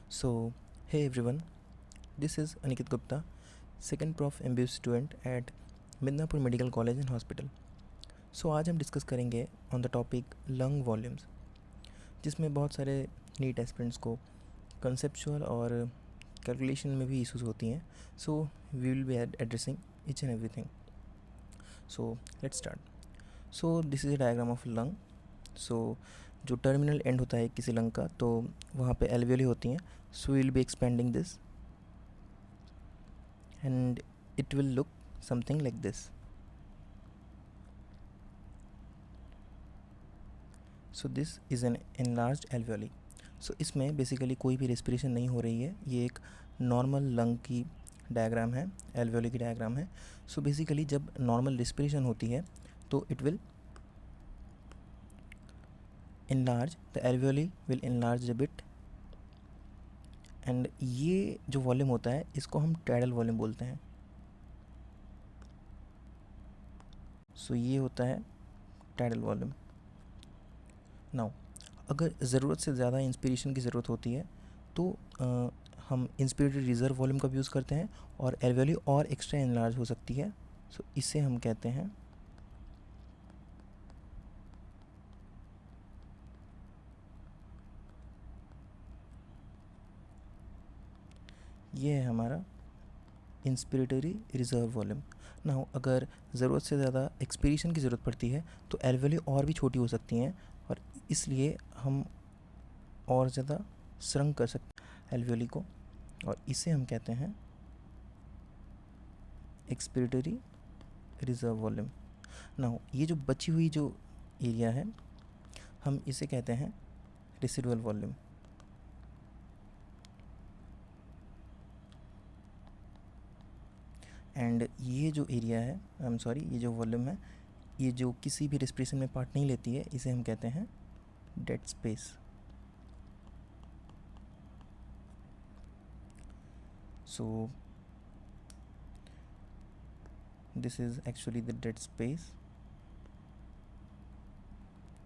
So, hey everyone, this is Aniket Gupta, second prof MBA student at Midnapore medical college and hospital. So आज हम discuss करेंगे on the topic lung volumes, जिसमें बहुत सारे NEET aspirants को conceptual और calculation में भी इश्यूज होती हैं। So we will be addressing each and everything. So let's start. So this is a diagram of lung. So जो टर्मिनल एंड होता है किसी लंग का, तो वहाँ पे एल्वियोली होती हैं। So we will be expanding this and it will look something like this. So this is an enlarged alveoli. So इसमें बेसिकली कोई भी रेस्पिरेशन नहीं हो रही है। ये एक नॉर्मल लंग की डायग्राम है, एल्वेओली की डायग्राम है। सो बेसिकली जब नॉर्मल रेस्पिरेशन होती है तो it will enlarge, the alveoli will enlarge a bit, and ये जो वॉल्यूम होता है इसको हम टाइडल वॉल्यूम बोलते हैं। सो ये होता है टाइडल वॉल्यूम। नाउ अगर ज़रूरत से ज़्यादा इंस्पिरेशन की ज़रूरत होती है तो हम इंस्पिरेटरी रिजर्व वॉल्यूम का भी यूज़ करते हैं और एल्वेओली और एक्स्ट्रा एनलार्ज हो सकती है। सो इसे हम कहते हैं ये है हमारा इंस्पिरेटरी रिजर्व वॉल्यूम। ना अगर ज़रूरत से ज़्यादा एक्सपीरेशन की ज़रूरत पड़ती है तो एल्वेओली और भी छोटी हो सकती हैं और इसलिए हम और ज़्यादा श्रंक कर सकते हैं एल्वेओली को, और इसे हम कहते हैं एक्सपिरेटरी रिजर्व वॉल्यूम। ना ये जो बची हुई जो एरिया है हम इसे कहते हैं रेसिडुअल वॉल्यूम। एंड ये जो एरिया है, आई एम सॉरी, ये जो वॉल्यूम है, ये जो किसी भी रेस्पिरेशन में पार्ट नहीं लेती है, इसे हम कहते हैं dead space. So this is actually the dead space.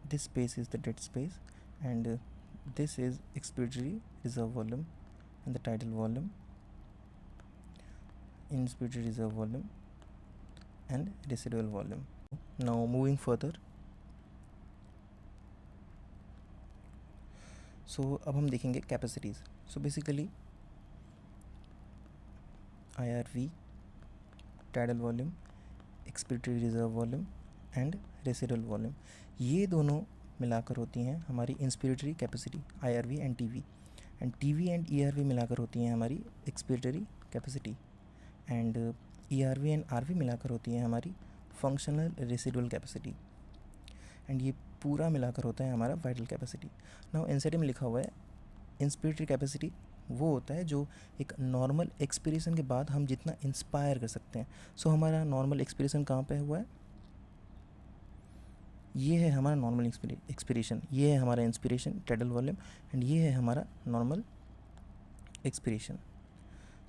This space is the dead space, and this is expiratory reserve volume and the tidal volume, inspiratory reserve volume and residual volume. Now moving further, so अब हम देखेंगे capacities. So basically IRV, tidal volume, expiratory reserve volume and residual volume, ये दोनों मिलाकर होती हैं हमारी inspiratory capacity IRV and TV, and TV and ERV मिलाकर होती हैं हमारी expiratory capacity, and ERV and RV मिलाकर होती हैं हमारी फंक्शनल रेसिडुअल कैपेसिटी, एंड ये पूरा मिलाकर होता है हमारा वाइटल कैपेसिटी। नाउ एनसीईआरटी में लिखा हुआ है इंस्पिरेटरी कैपेसिटी वो होता है जो एक नॉर्मल एक्सपीरेशन के बाद हम जितना इंस्पायर कर सकते हैं। सो हमारा नॉर्मल एक्सपीरेशन कहाँ पे हुआ है, ये है हमारा नॉर्मल एक्सपीरेशन, ये है हमारा इंस्पिरेशन टाइडल वॉल्यूम, एंड ये है हमारा नॉर्मल एक्सपीरेशन।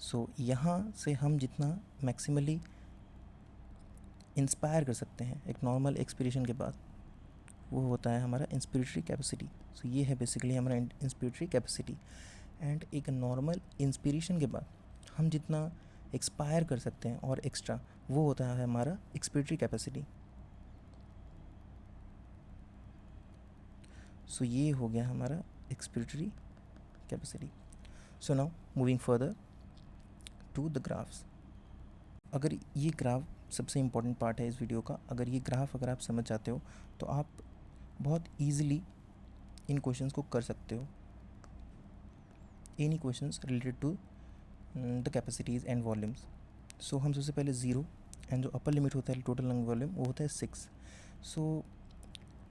सो यहाँ से हम जितना मैक्सिमली इंस्पायर कर सकते हैं एक नॉर्मल एक्सपीरेशन के बाद, वो होता है हमारा इंस्पिरेटरी कैपेसिटी। सो ये है बेसिकली हमारा इंस्पिरेटरी कैपेसिटी, एंड एक नॉर्मल इंस्पिरेशन के बाद हम जितना एक्सपायर कर सकते हैं और एक्स्ट्रा, वो होता है हमारा एक्सपिरेटरी कैपेसिटी। सो ये हो गया हमारा expiratory capacity. So now moving further to the graphs. अगर ये ग्राफ सबसे इम्पोर्टेंट पार्ट है इस वीडियो का, अगर ये ग्राफ अगर आप समझ जाते हो तो आप बहुत ईजिली इन क्वेश्चंस को कर सकते हो, any questions related to the capacities and volumes. So हम सबसे पहले 0 एंड जो अपर लिमिट होता है टोटल लंग वॉल्यूम वो होता है 6। सो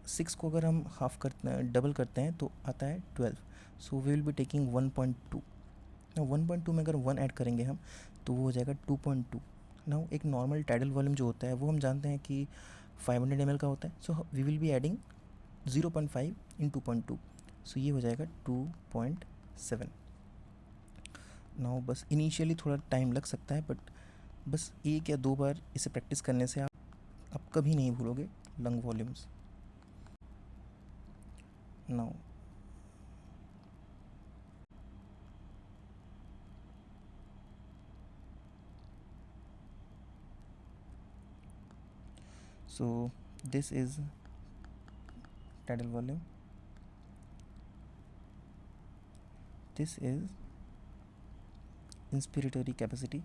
6 को अगर हम हाफ करते डबल करते हैं तो आता है 12। So we will be taking 1.2। ना 1.2 में अगर 1 ऐड करेंगे हम तो वो हो जाएगा 2.2। नाउ एक नॉर्मल टाइडल वॉल्यूम जो होता है वो हम जानते हैं कि 500 ml का होता है। So we will be adding 0.5 in 2.2, so ये हो जाएगा 2.7। नाउ बस इनिशियली थोड़ा टाइम लग सकता है, बट बस 1 या 2 बार इसे प्रैक्टिस करने से आप कभी नहीं भूलोगे lung volumes. Now So this is tidal volume, this is inspiratory capacity,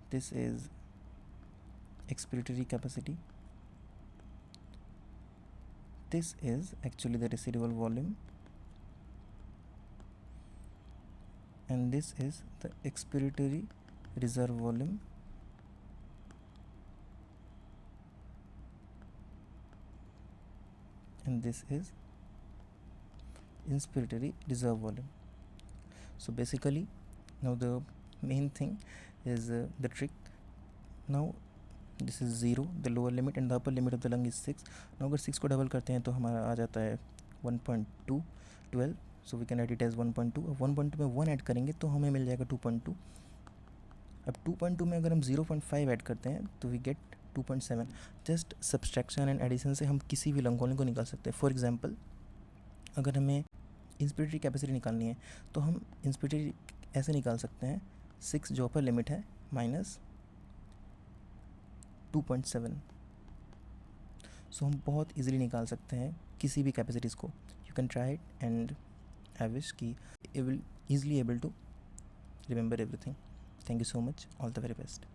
this is expiratory capacity, this is actually the residual volume, and this is the expiratory reserve volume, and this is inspiratory reserve volume. So basically now the main thing is the trick. Now this is 0, the lower limit, and the upper limit of the lung is 6. now अगर 6 को double करते हैं तो हमारा आ जाता है 1.212. So we can write it as 1.2. अब 1.2 में 1 ऐड करेंगे तो हमें मिल जाएगा 2.2. अब 2.2 में अगर हम 0.5 ऐड करते हैं तो we get 2.7. Just subtraction and addition से हम किसी भी लंग वॉल्यूम को निकाल सकते हैं. फॉर एग्जांपल अगर हमें इंस्पिरेटरी कैपेसिटी निकालनी है तो हम इंस्पिरेटरी ऐसे निकाल सकते हैं, 6 जो अपर लिमिट है माइनस 2.7. सो हम बहुत इजीली निकाल सकते हैं किसी भी कैपेसिटीज़ को. You can try it and I wish कि you will easily able to remember everything. Thank you so much. All the very best.